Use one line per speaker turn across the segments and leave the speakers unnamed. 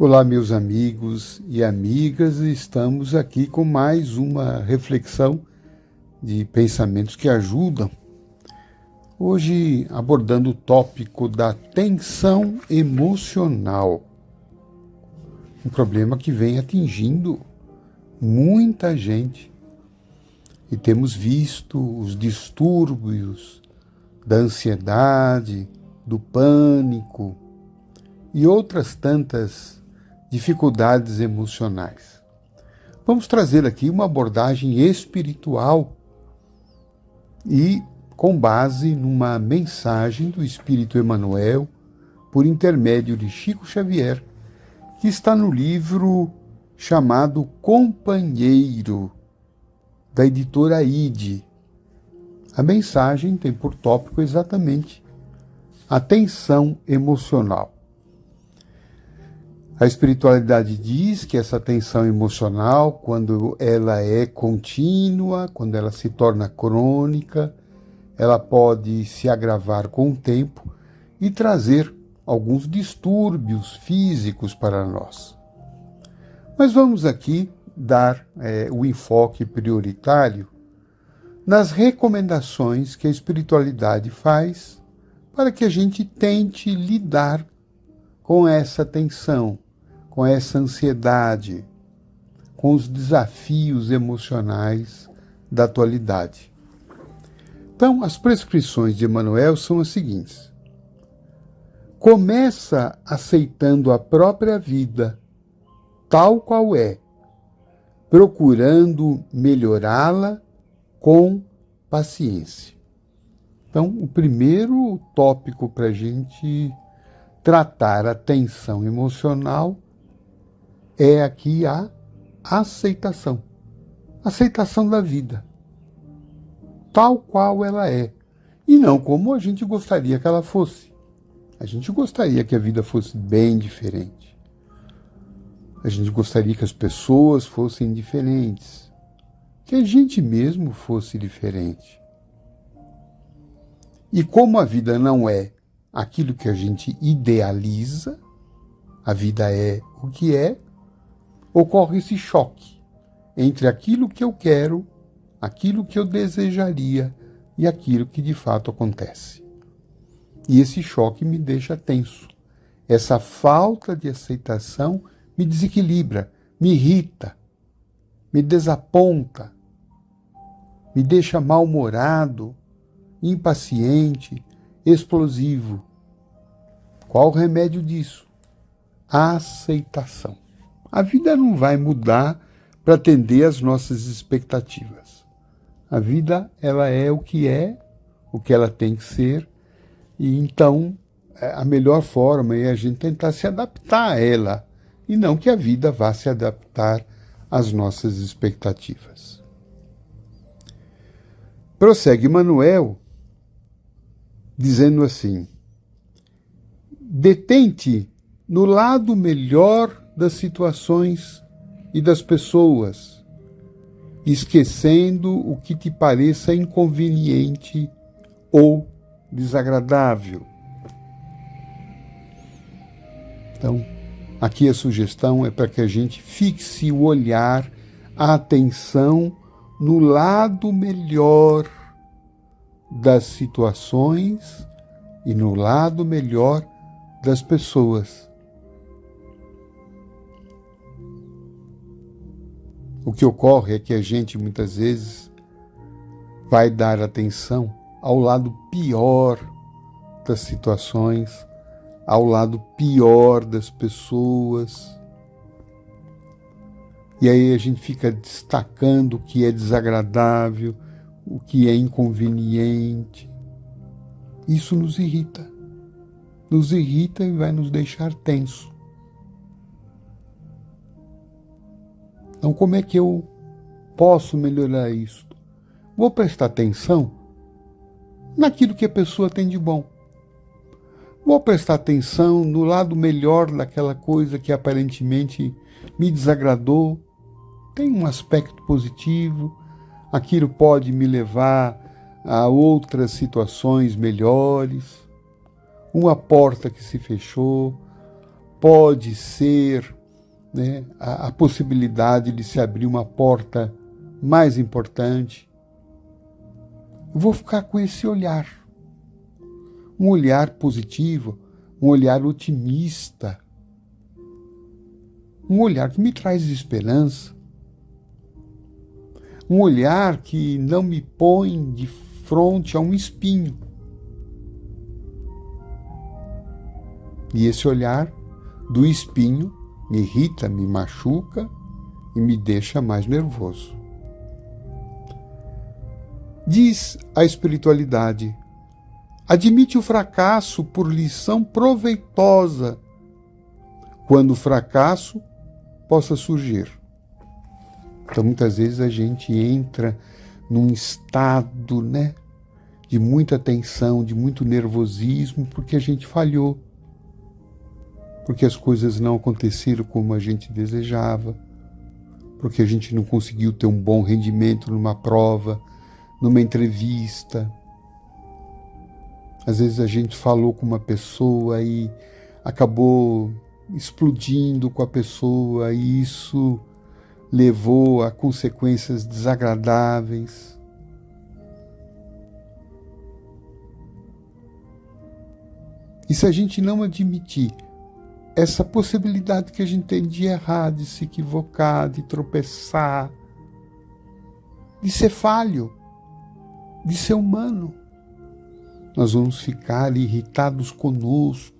Olá, meus amigos e amigas, estamos aqui com mais uma reflexão de pensamentos que ajudam. Hoje abordando o tópico da tensão emocional, um problema que vem atingindo muita gente. E temos visto os distúrbios da ansiedade, do pânico e outras tantas dificuldades emocionais. Vamos trazer aqui uma abordagem espiritual e com base numa mensagem do Espírito Emmanuel, por intermédio de Chico Xavier, que está no livro chamado Companheiro, da editora Ide. A mensagem tem por tópico exatamente a tensão emocional. A espiritualidade diz que essa tensão emocional, quando ela é contínua, quando ela se torna crônica, ela pode se agravar com o tempo e trazer alguns distúrbios físicos para nós. Mas vamos aqui dar o enfoque prioritário nas recomendações que a espiritualidade faz para que a gente tente lidar com essa tensão, com essa ansiedade, com os desafios emocionais da atualidade. Então, as prescrições de Emmanuel são as seguintes. Começa aceitando a própria vida, tal qual é, procurando melhorá-la com paciência. Então, o primeiro tópico para a gente tratar a tensão emocional é aqui a aceitação. Aceitação da vida, tal qual ela é, e não como a gente gostaria que ela fosse. A gente gostaria que a vida fosse bem diferente. A gente gostaria que as pessoas fossem diferentes, que a gente mesmo fosse diferente. E como a vida não é aquilo que a gente idealiza, a vida é o que é, ocorre esse choque entre aquilo que eu quero, aquilo que eu desejaria e aquilo que de fato acontece. E esse choque me deixa tenso. Essa falta de aceitação me desequilibra, me irrita, me desaponta, me deixa mal-humorado, impaciente, explosivo. Qual o remédio disso? A aceitação. A vida não vai mudar para atender às nossas expectativas. A vida, ela é o que ela tem que ser, e então a melhor forma é a gente tentar se adaptar a ela, e não que a vida vá se adaptar às nossas expectativas. Prossegue Emmanuel dizendo assim: detente no lado melhor das situações e das pessoas, esquecendo o que te pareça inconveniente ou desagradável. Então, aqui a sugestão é para que a gente fixe o olhar, a atenção no lado melhor das situações e no lado melhor das pessoas. O que ocorre é que a gente muitas vezes vai dar atenção ao lado pior das situações, ao lado pior das pessoas. E aí a gente fica destacando o que é desagradável, o que é inconveniente. Isso nos irrita e vai nos deixar tenso. Então, como é que eu posso melhorar isso? Vou prestar atenção naquilo que a pessoa tem de bom. Vou prestar atenção no lado melhor daquela coisa que aparentemente me desagradou. Tem um aspecto positivo, aquilo pode me levar a outras situações melhores. Uma porta que se fechou, pode ser, né, a possibilidade de se abrir uma porta mais importante. Eu vou ficar com esse olhar. Um olhar positivo, um olhar otimista. Um olhar que me traz esperança. Um olhar que não me põe de frente a um espinho. E esse olhar do espinho me irrita, me machuca e me deixa mais nervoso. Diz a espiritualidade: admite o fracasso por lição proveitosa, quando o fracasso possa surgir. Então, muitas vezes a gente entra num estado, né, de muita tensão, de muito nervosismo, porque a gente falhou, porque as coisas não aconteceram como a gente desejava, porque a gente não conseguiu ter um bom rendimento numa prova, numa entrevista. Às vezes a gente falou com uma pessoa e acabou explodindo com a pessoa, e isso levou a consequências desagradáveis. E se a gente não admitir essa possibilidade que a gente tem de errar, de se equivocar, de tropeçar, de ser falho, de ser humano, nós vamos ficar irritados conosco,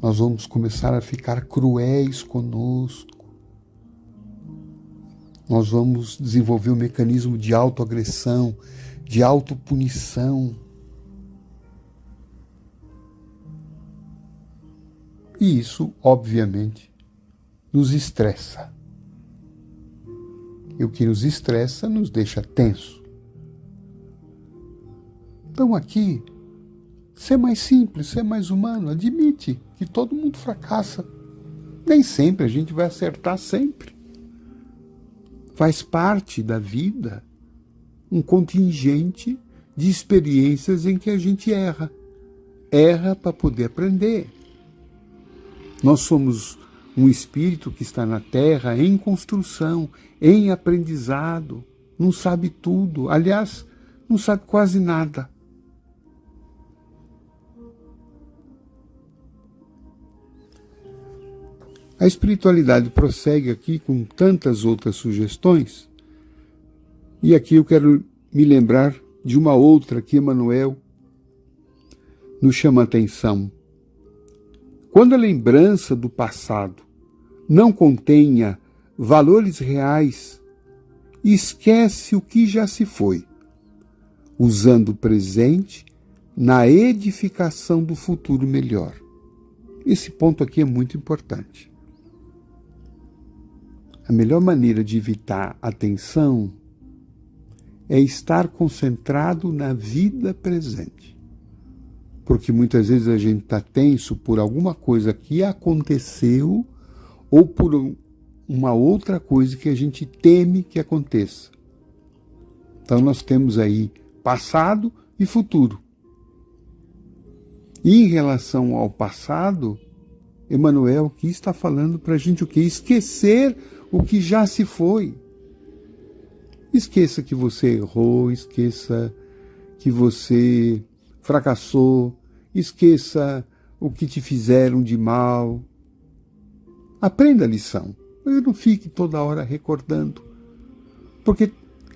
nós vamos começar a ficar cruéis conosco, nós vamos desenvolver um mecanismo de autoagressão, de autopunição. E isso, obviamente, nos estressa. E o que nos estressa nos deixa tenso. Então aqui, ser mais simples, ser mais humano, admite que todo mundo fracassa. Nem sempre a gente vai acertar sempre. Faz parte da vida um contingente de experiências em que a gente erra. Erra para poder aprender. Nós somos um espírito que está na Terra em construção, em aprendizado, não sabe tudo, aliás, não sabe quase nada. A espiritualidade prossegue aqui com tantas outras sugestões, e aqui eu quero me lembrar de uma outra que Emmanuel nos chama a atenção. Quando a lembrança do passado não contenha valores reais, esquece o que já se foi, usando o presente na edificação do futuro melhor. Esse ponto aqui é muito importante. A melhor maneira de evitar a tensão é estar concentrado na vida presente. Porque muitas vezes a gente está tenso por alguma coisa que aconteceu ou por uma outra coisa que a gente teme que aconteça. Então nós temos aí passado e futuro. E em relação ao passado, Emmanuel aqui está falando para a gente o quê? Esquecer o que já se foi. Esqueça que você errou, esqueça que você fracassou, esqueça o que te fizeram de mal. Aprenda a lição, mas não fique toda hora recordando. Porque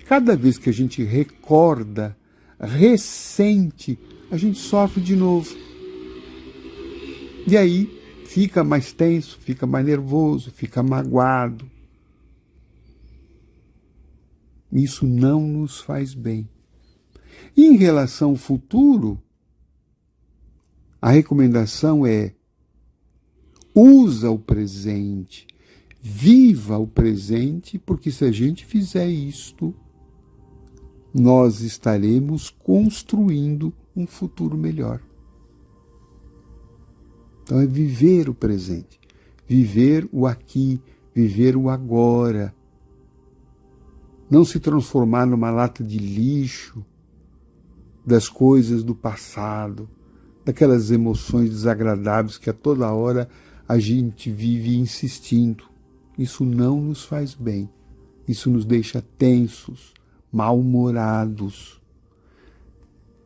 cada vez que a gente recorda, ressente, a gente sofre de novo. E aí fica mais tenso, fica mais nervoso, fica magoado. Isso não nos faz bem. E em relação ao futuro, a recomendação é: usa o presente, viva o presente, porque se a gente fizer isto, nós estaremos construindo um futuro melhor. Então é viver o presente, viver o aqui, viver o agora. Não se transformar numa lata de lixo das coisas do passado, daquelas emoções desagradáveis que a toda hora a gente vive insistindo. Isso não nos faz bem. Isso nos deixa tensos, mal-humorados,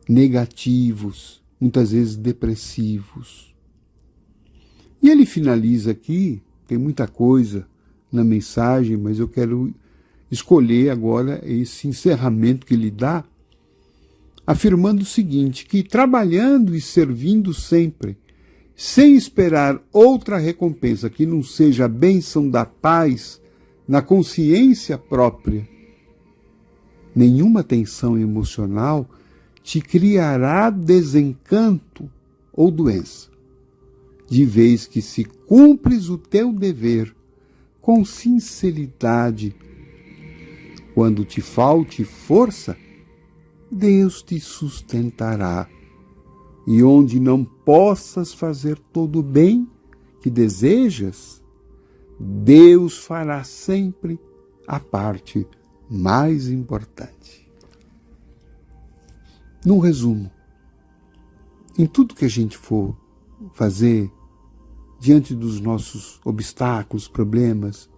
negativos, muitas vezes depressivos. E ele finaliza aqui, tem muita coisa na mensagem, mas eu quero escolher agora esse encerramento que ele dá, afirmando o seguinte, que trabalhando e servindo sempre, sem esperar outra recompensa que não seja a bênção da paz na consciência própria, nenhuma tensão emocional te criará desencanto ou doença, de vez que se cumpres o teu dever com sinceridade, quando te falte força, Deus te sustentará. E onde não possas fazer todo o bem que desejas, Deus fará sempre a parte mais importante. Num resumo, em tudo que a gente for fazer, diante dos nossos obstáculos, problemas,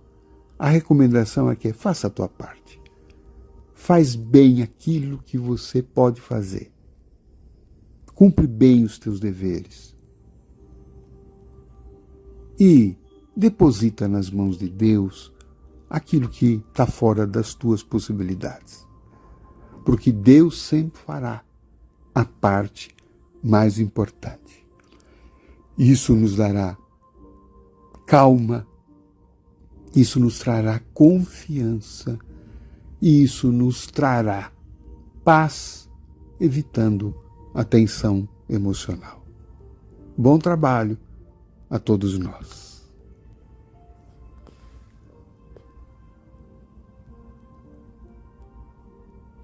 a recomendação é que faça a tua parte. Faz bem aquilo que você pode fazer. Cumpre bem os teus deveres. E deposita nas mãos de Deus aquilo que está fora das tuas possibilidades. Porque Deus sempre fará a parte mais importante. Isso nos dará calma, isso nos trará confiança, e isso nos trará paz, evitando a tensão emocional. Bom trabalho a todos nós.